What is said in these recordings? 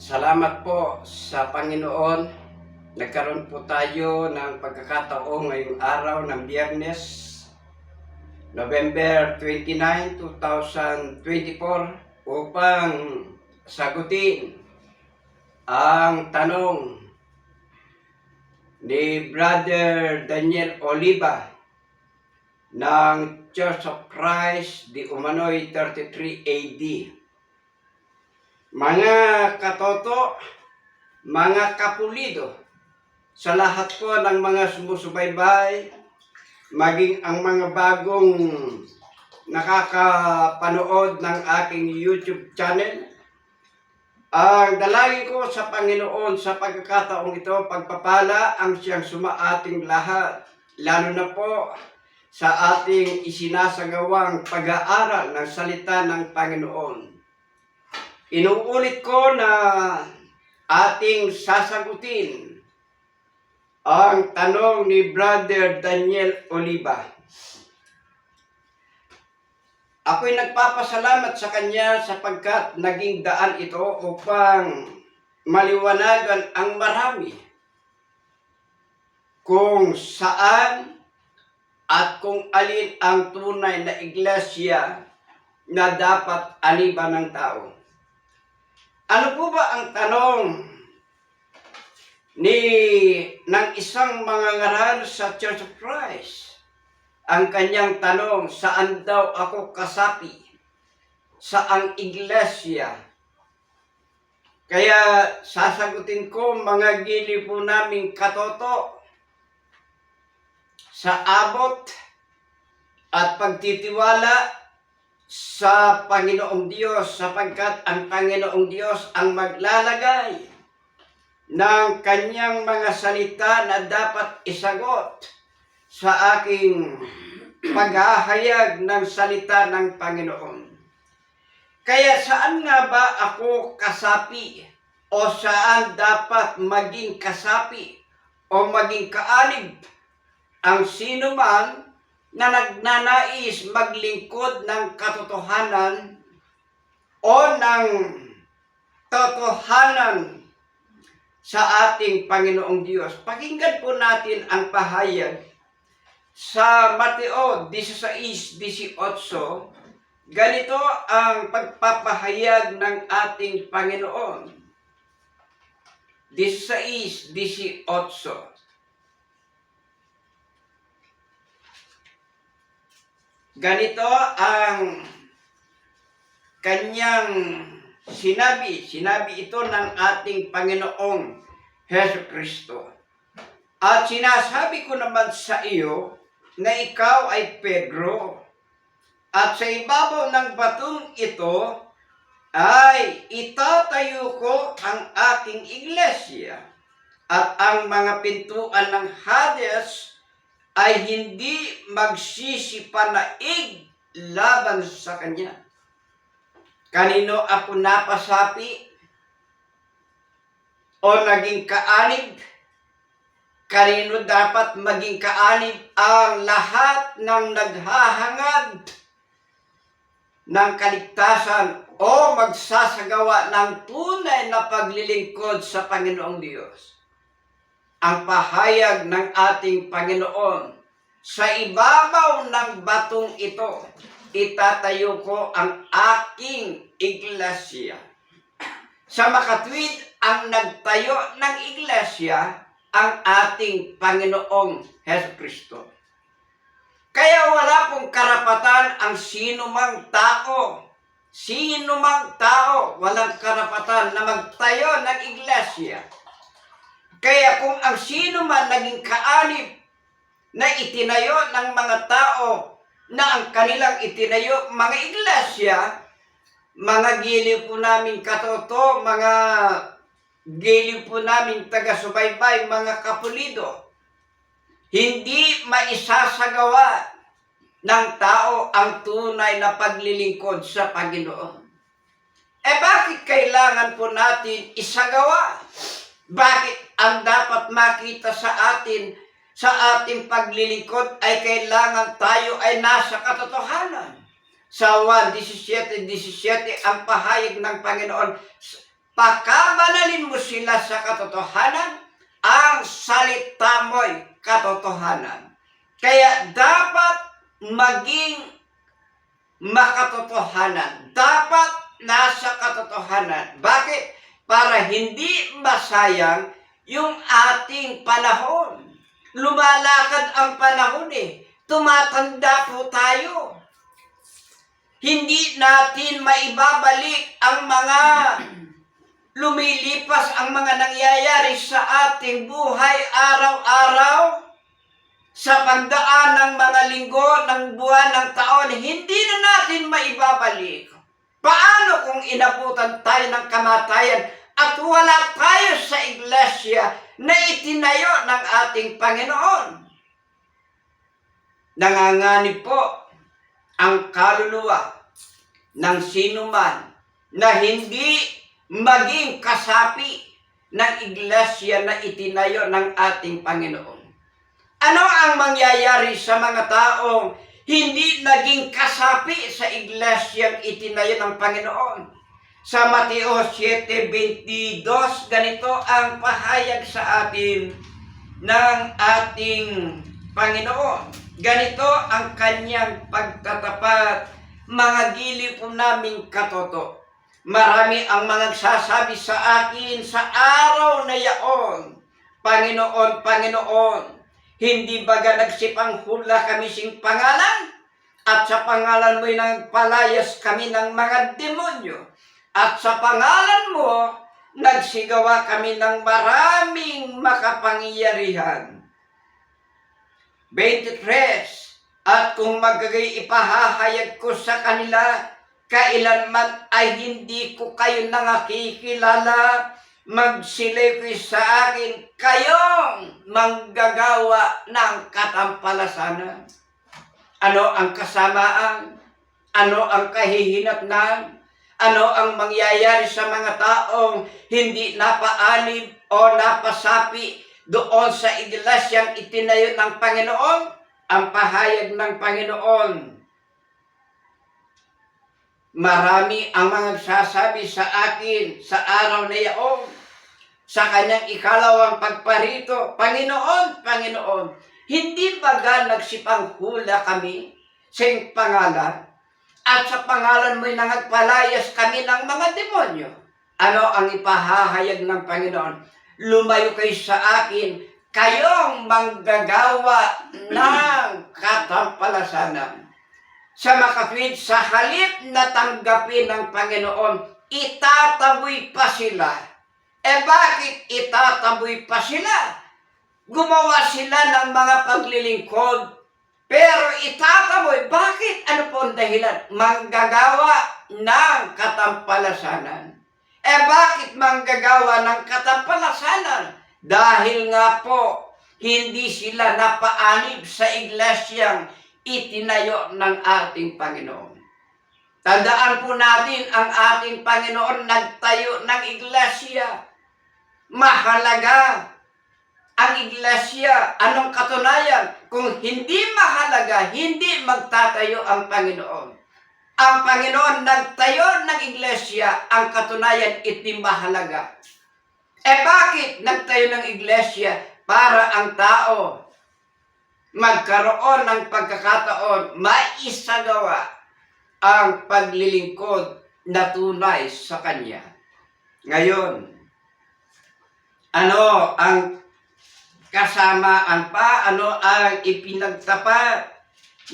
Salamat po sa Panginoon. Nagkaroon po tayo ng pagkakataon ngayong araw ng Biyernes, November 29, 2024 upang sagutin ang tanong ni Brother Daniel Oliva ng Church of Christ di Umanoy 33 AD. Mga katoto, mga kapulido, sa lahat po ng mga sumusubaybay, maging ang mga bagong nakakapanood ng aking YouTube channel, ang dalangin ko sa Panginoon sa pagkakataong ito, pagpapala ang siyang sumaating lahat, lalo na po sa ating isinasagawang pag-aaral ng salita ng Panginoon. Inuulit ko na ating sasagutin ang tanong ni Brother Daniel Oliva. Ako'y nagpapasalamat sa kanya sapagkat naging daan ito upang maliwanagan ang marami kung saan at kung alin ang tunay na iglesia na dapat aniban ng tao. Ano po ba ang tanong ng isang mangangaral sa Church of Christ? Ang kanyang tanong, saan daw ako kasapi? Saang iglesia? Kaya sasagutin ko, mga gili po naming katoto, sa abot at pagtitiwala sa Panginoong Diyos, sapagkat ang Panginoong Diyos ang maglalagay ng kanyang mga salita na dapat isagot sa aking paghahayag ng salita ng Panginoon. Kaya saan nga ba ako kasapi? O saan dapat maging kasapi o maging kaalib ang sino man na nagnanais maglingkod ng katotohanan o ng totohanan sa ating Panginoong Diyos? Pakinggan po natin ang pahayag sa Mateo 16:18. Ganito ang pagpapahayag ng ating Panginoon. 16:18. Ganito ang kanyang sinabi. Sinabi ito ng ating Panginoong Hesus Kristo. At sinasabi ko naman sa iyo na ikaw ay Pedro, at sa ibabaw ng batong ito ay itatayo ko ang aking iglesia, at ang mga pintuan ng Hades ay hindi magsisipanaig laban sa kanya. Kanino ako napasapi o naging kaanib? Kanino dapat maging kaanib? Ang lahat ng naghahangad ng kaligtasan o magsasagawa ng tunay na paglilingkod sa Panginoong Diyos. Ang pahayag ng ating Panginoon, sa ibabaw ng batong ito, itatayo ko ang aking iglesia. Sa makatwid, ang nagtayo ng iglesia, ang ating Panginoong Hesus Kristo. Kaya wala pong karapatan ang sino mang tao, walang karapatan na magtayo ng iglesia. Kaya kung ang sino man naging kaalib na itinayo ng mga tao na ang kanilang itinayo mga iglesia, mga giliw po namin katoto, mga giliw po namin taga-subaybay, mga kapulido, hindi maisasagawa ng tao ang tunay na paglilingkod sa Panginoon. Bakit kailangan po natin isagawa? Bakit ang dapat makita sa atin sa ating paglilingkod ay kailangan tayo ay nasa katotohanan? Sa 1:17 ang pahayag ng Panginoon, pakabanalin mo sila sa katotohanan, ang salita mo'y katotohanan. Kaya dapat maging makatotohanan. Dapat nasa katotohanan. Bakit? Para hindi masayang yung ating panahon. Lumalakad ang panahon eh. Tumatanda po tayo. Hindi natin maibabalik ang mga lumilipas, ang mga nangyayari sa ating buhay araw-araw. Sa pagdaan ng mga linggo, ng buwan, ng taon, hindi na natin maibabalik. Paano kung inabutan tayo ng kamatayan at wala tayo sa iglesia na itinayo ng ating Panginoon? Nanganganib po ang kaluluwa ng sinuman na hindi maging kasapi ng iglesia na itinayo ng ating Panginoon. Ano ang mangyayari sa mga taong hindi naging kasapi sa iglesyang itinayo ng Panginoon? Sa Mateo 7:22, ganito ang pahayag sa atin ng ating Panginoon. Ganito ang kanyang pagtatapat, mga giliw po naming katoto. Marami ang mga nagsasabi sa akin sa araw na yaon, Panginoon, Panginoon, hindi baga nagsipanghula kami sing pangalan? At sa pangalan mo'y nagpalayas kami ng mga demonyo. At sa pangalan mo, nagsigawa kami ng maraming makapangyarihan. 23. At kung magagay ipahahayag ko sa kanila, kailanman ay hindi ko kayo nakikilala, magsilay ko sa akin, kayong manggagawa ng katampalasanan. Ano ang kasamaan? Ano ang kahihinatnan? Ano ang mangyayari sa mga taong hindi napaanib o napasapi doon sa iglesyang itinayo ng Panginoon? Ang pahayag ng Panginoon, marami ang mga nagsasabi sa akin sa araw na yaon, sa kanyang ikalawang pagparito, Panginoon, Panginoon, hindi baga nagsipanghula kami sa iyong pangalan, at sa pangalan mo'y nangagpalayas kami ng mga demonyo? Ano ang ipahahayag ng Panginoon? Lumayo kayo sa akin, kayong manggagawa ng katampalasanan. Sa makatwid, sa halip na tanggapin ng Panginoon, itataboy pa sila. Bakit itataboy pa sila? Gumawa sila ng mga paglilingkod, pero itataboy. Bakit? Ano po ang dahilan? Manggagawa ng katampalasanan. Bakit manggagawa ng katampalasanan? Dahil nga po, hindi sila napaanib sa iglesyang itinayo ng ating Panginoon. Tandaan po natin, ang ating Panginoon nagtayo ng iglesia. Mahalaga ang iglesia. Anong katunayan? Kung hindi mahalaga, hindi magtatayo ang Panginoon. Ang Panginoon nagtayo ng iglesia, ang katunayan iti mahalaga. Bakit nagtayo ng iglesia? Para ang tao magkaroon ng pagkakataon, maisagawa ang paglilingkod na tunay sa Kanya. Ngayon, ano ang kasamaan pa? Ano ang ipinagtapat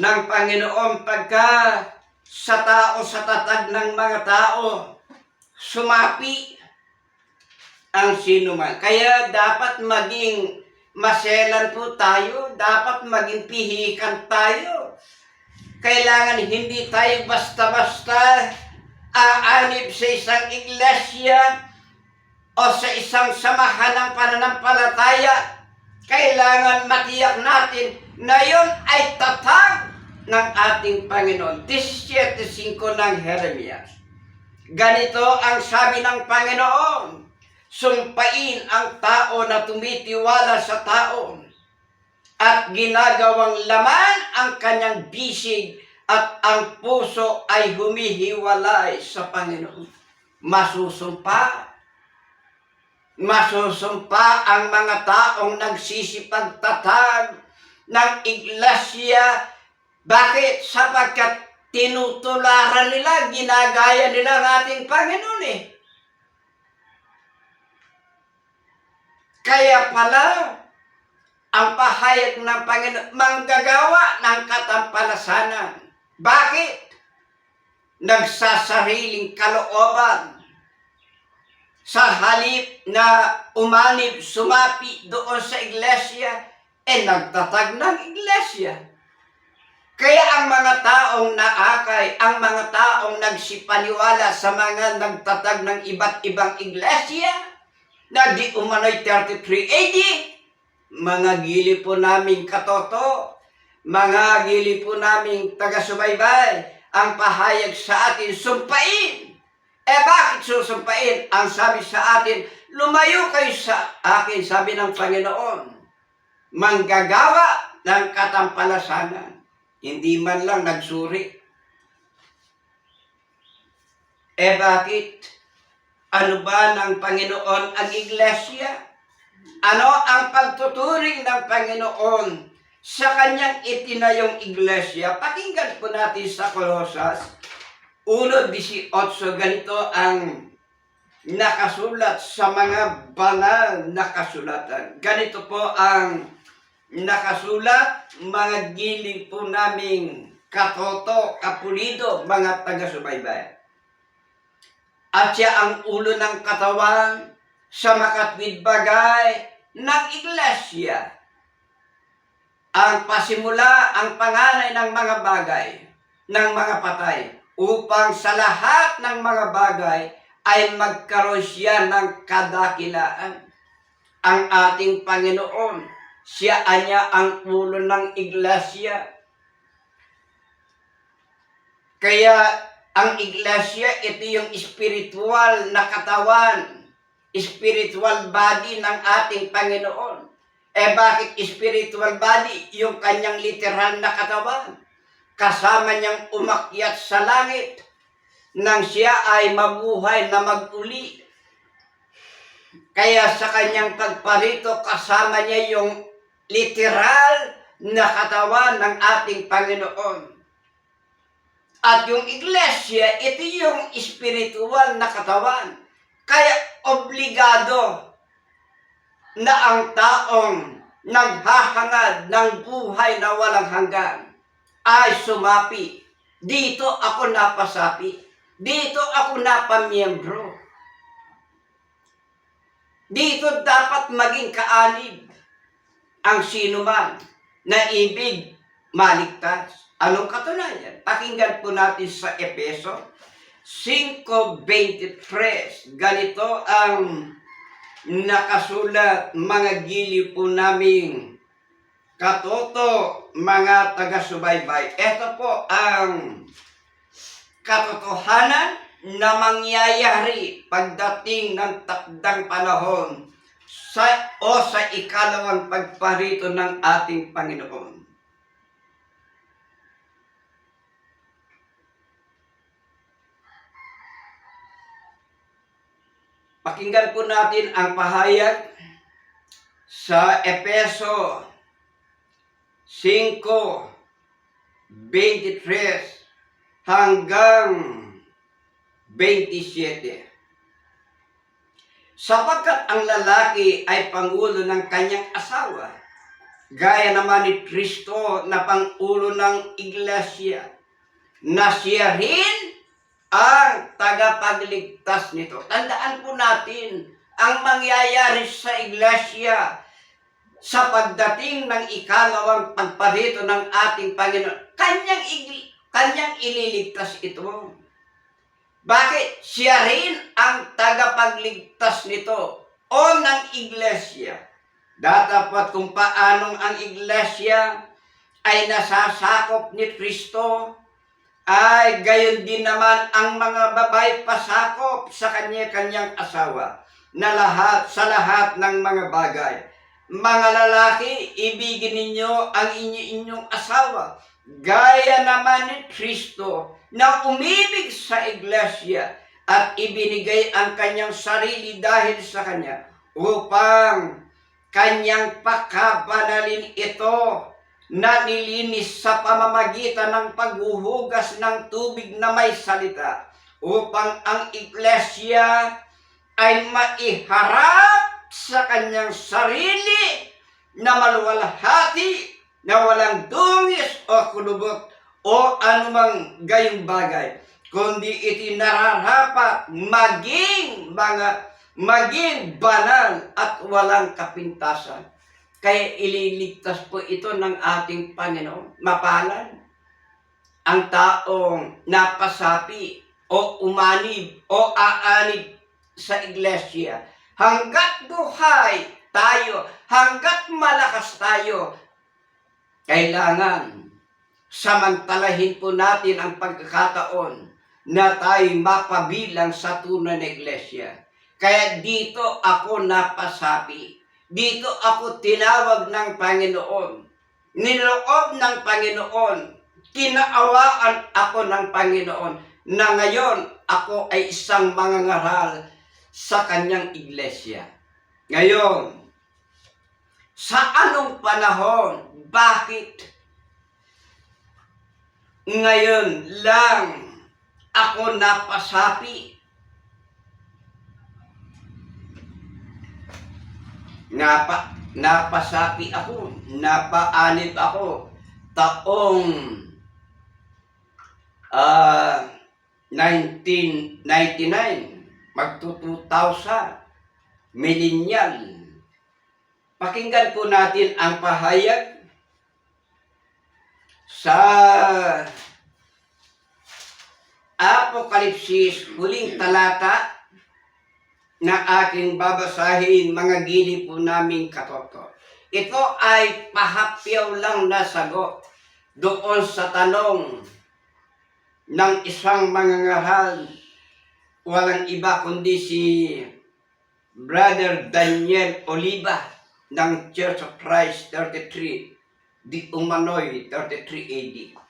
ng Panginoon pagka sa tao, sa tatag ng mga tao, sumapi ang sinuman? Kaya dapat maging maselan po tayo, dapat maging pihikan tayo. Kailangan hindi tayo basta-basta aanib sa isang iglesia o sa isang samahan ng pananampalataya. Kailangan matiyak natin na yun ay tatag ng ating Panginoon. 17:5 ng Jeremias. Ganito ang sabi ng Panginoon, sumpain ang tao na tumitiwala sa tao at ginagawang laman ang kanyang bisig at ang puso ay humihiwalay sa Panginoon. Masusumpa masusumpa ang mga taong nagsisipagtatag ng iglesia. Bakit? Sapagkat tinutularan nila, ginagaya nila ang ating Panginoon eh. Kaya pala, ang pahayag ng Panginoon, manggagawa ng katampalasanan. Bakit? Nagsasariling kalooban. Sa halip na umanib, sumapi doon sa iglesia, nagtatag ng iglesia. Kaya ang mga taong naakay, ang mga taong nagsipaniwala sa mga nagtatag ng iba't ibang iglesia, na di umano'y 33 AD, mga gili po naming katoto, mga gili po naming taga-subaybay, ang pahayag sa atin, sumpain. Bakit susumpain? Ang sabi sa atin, lumayo kayo sa akin, sabi ng Panginoon, manggagawa ng katampalasanan. Hindi man lang nagsuri. Bakit? Ano ba ng Panginoon ang iglesia? Ano ang pagtuturing ng Panginoon sa kanyang itinayong iglesia? Pakinggan po natin sa Colosas 1:18, ganito ang nakasulat sa mga banal na kasulatan. Ganito po ang nakasulat, mga giling po naming katoto, kapulido, mga taga-subaybay. At siya ang ulo ng katawan sa makatwid bagay ng iglesia. Ang pasimula, ang panganay ng mga bagay, ng mga patay, upang sa lahat ng mga bagay ay magkaroon siya ng kadakilaan. Ang ating Panginoon, siya anya ang ulo ng iglesia. Kaya ang iglesia, ito yung spiritual na katawan, spiritual body ng ating Panginoon. Bakit spiritual body? Yung kanyang literal na katawan. Kasama niyang umakyat sa langit nang siya ay mabuhay na mag-uli. Kaya sa kanyang pagparito, kasama niya yung literal na katawan ng ating Panginoon. At yung iglesia, ito yung spiritual na katawan. Kaya obligado na ang taong naghahangad ng buhay na walang hanggan ay sumapi. Dito ako napasapi. Dito ako napamiyembro. Dito dapat maging kaanib ang sinuman na ibig maligtas. Anong katunayan? Pakinggan po natin sa Efeso 5:23. Ganito ang nakasulat, mga gili po naming katoto, mga taga-subaybay. Ito po ang katotohanan na mangyayari pagdating ng takdang panahon sa ikalawang pagparito ng ating Panginoon. Pakinggan po natin ang pahayag sa Efeso 5:23 hanggang 27. Sapagkat ang lalaki ay pangulo ng kanyang asawa, gaya naman ni Kristo na pangulo ng iglesia, na siya rin ang tagapagligtas nito. Tandaan po natin ang mangyayari sa iglesia sa pagdating ng ikalawang pagparito ng ating Panginoon. Kanyang ililigtas ito. Bakit? Siya rin ang tagapagligtas nito o ng iglesia. Dapat kung paanong ang iglesia ay nasasakop ni Kristo, ay gayon din naman ang mga babae pasakop sa kanyang asawa na sa lahat ng mga bagay. Mga lalaki, ibigin ninyo ang inyong asawa, gaya naman ni Kristo na umibig sa iglesia at ibinigay ang kanyang sarili dahil sa kanya upang kanyang pakabanalin ito na nilinis sa pamamagitan ng paghuhugas ng tubig na may salita, upang ang iglesia ay maiharap sa kanyang sarili na maluwalhati, na walang dungis o kulubot o anumang gayong bagay, kundi iti nararapat maging banal at walang kapintasan. Kaya ililigtas po ito ng ating Panginoon. Mapalad ang taong napasapi o umanib o aanib sa iglesia. Hanggat buhay tayo, hanggat malakas tayo, kailangan samantalahin po natin ang pagkakataon na tayo mapabilang sa tunay na iglesia. Kaya dito ako napasapi. Dito ako tinawag ng Panginoon. Niloob ng Panginoon. Kinaawaan ako ng Panginoon na ngayon ako ay isang mangangaral sa kanyang iglesia. Ngayon, sa anong panahon? Bakit ngayon lang ako napasapi? Napasapi ako, napaanib ako taong 1999, magto-2000, millennial. Pakinggan po natin ang pahayag sa Apokalipsis, huling talata na aking babasahin, mga gili po naming katoto. Ito ay pahapyaw lang na sagot doon sa tanong ng isang mangangaral, walang iba kundi si Brother Daniel Oliva ng Church of Christ 33, di umano'y 33 AD.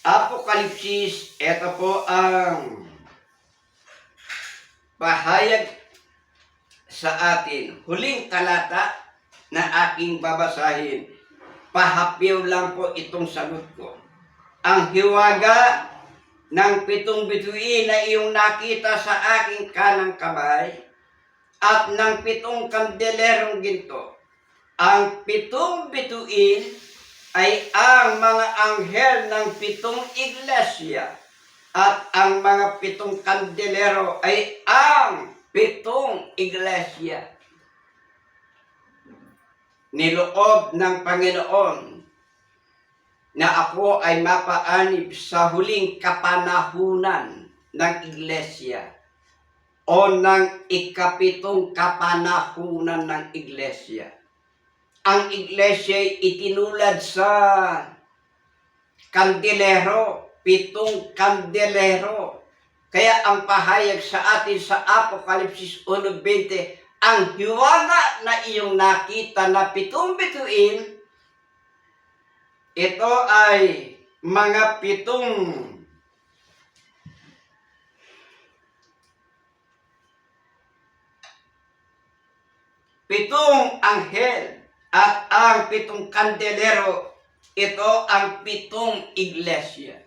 Apokalipsis, ito po ang pahayag sa atin. Huling talata na aking babasahin. Pahapyaw lang po itong sagot ko. Ang hiwaga ng 7 bituin na iyong nakita sa aking kanang kamay at ng 7 kandelerong ginto. Ang 7 bituin ay ang mga anghel ng 7 iglesia at ang mga 7 kandelero ay ang 7 iglesia. Niloob ng Panginoon na ako ay mapaanib sa huling kapanahunan ng iglesia o ng ika-7 kapanahunan ng iglesia. Ang iglesia ay itinulad sa kandelero, 7 kandelero. Kaya ang pahayag sa atin sa Apokalipsis 1:20, ang hiwaga na iyong nakita na 7 bituin, ito ay mga 7 anghel at ang 7 kandelero, ito ang 7 iglesia.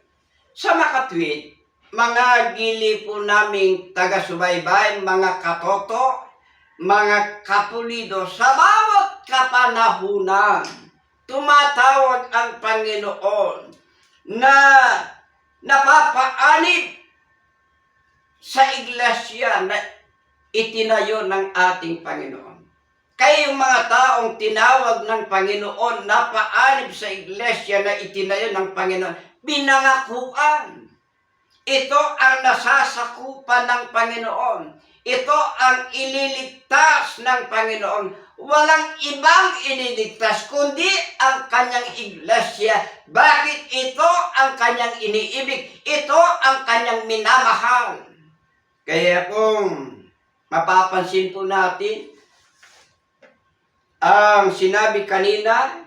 Sa makatwid, mga gili po naming taga-subaybay, mga katoto, mga kapulido, sa bawat kapanahunan, tumatawag ang Panginoon na napapaanib sa iglesia na itinayo ng ating Panginoon. Kaya yung mga taong tinawag ng Panginoon na paanib sa iglesia na itinayo ng Panginoon, binangakuan. Ito ang nasasakupan ng Panginoon. Ito ang ililigtas ng Panginoon. Walang ibang ililigtas kundi ang kanyang iglesia. Bakit? Ito ang kanyang iniibig. Ito ang kanyang minamahal. Kaya kung mapapansin po natin, ang sinabi kanina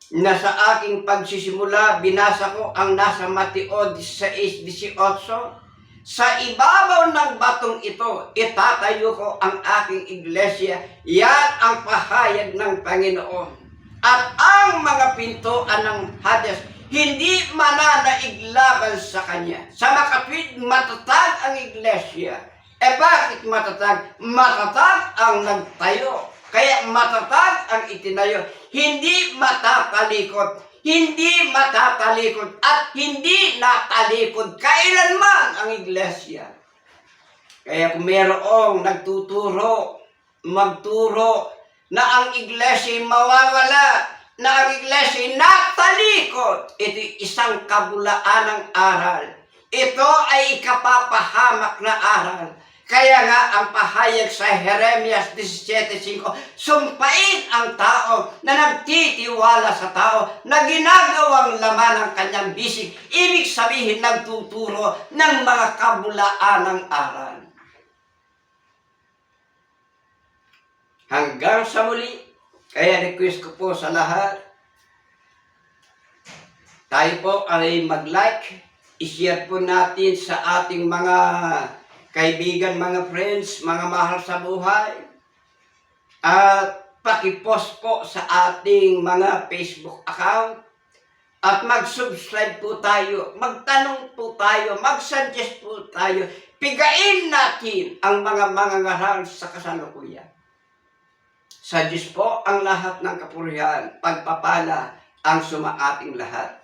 na sa aking pagsisimula, binasa ko ang nasa Mateo 16:18. sa ibabaw ng batong ito, itatayo ko ang aking iglesia. Yan ang pahayag ng Panginoon. At ang mga pintuan ng Hades, hindi mananaiglaban sa kanya. Sa makatwid, matatag ang iglesia. Bakit matatag? Matatag ang nagtayo. Kaya matatag ang itinayo. Hindi matatalikod. Hindi matatalikod at hindi natalikod kailanman ang iglesia. Kaya kung mayroong magturo na ang iglesia mawawala, na ang iglesia natalikod, ito isang kabulaan ng aral. Ito ay ikapapahamak na aral. Kaya nga ang pahayag sa Jeremias 17:5, sumpain ang tao na nagtitiwala sa tao na ginagawang laman ng kanyang bisig. Ibig sabihin nagtuturo ng mga kabulaan ng aral. Hanggang sa muli, kaya request ko po sa lahat, tayo po ay mag-like, i-share po natin sa ating mga kaibigan, mga friends, mga mahal sa buhay. At pakipost po sa ating mga Facebook account. At mag-subscribe po tayo, magtanong po tayo, mag-suggest po tayo. Pigain natin ang mga mangangaral sa kasalukuyan. Sa Diyos po ang lahat ng kapurihan, pagpapala ang sumaating lahat.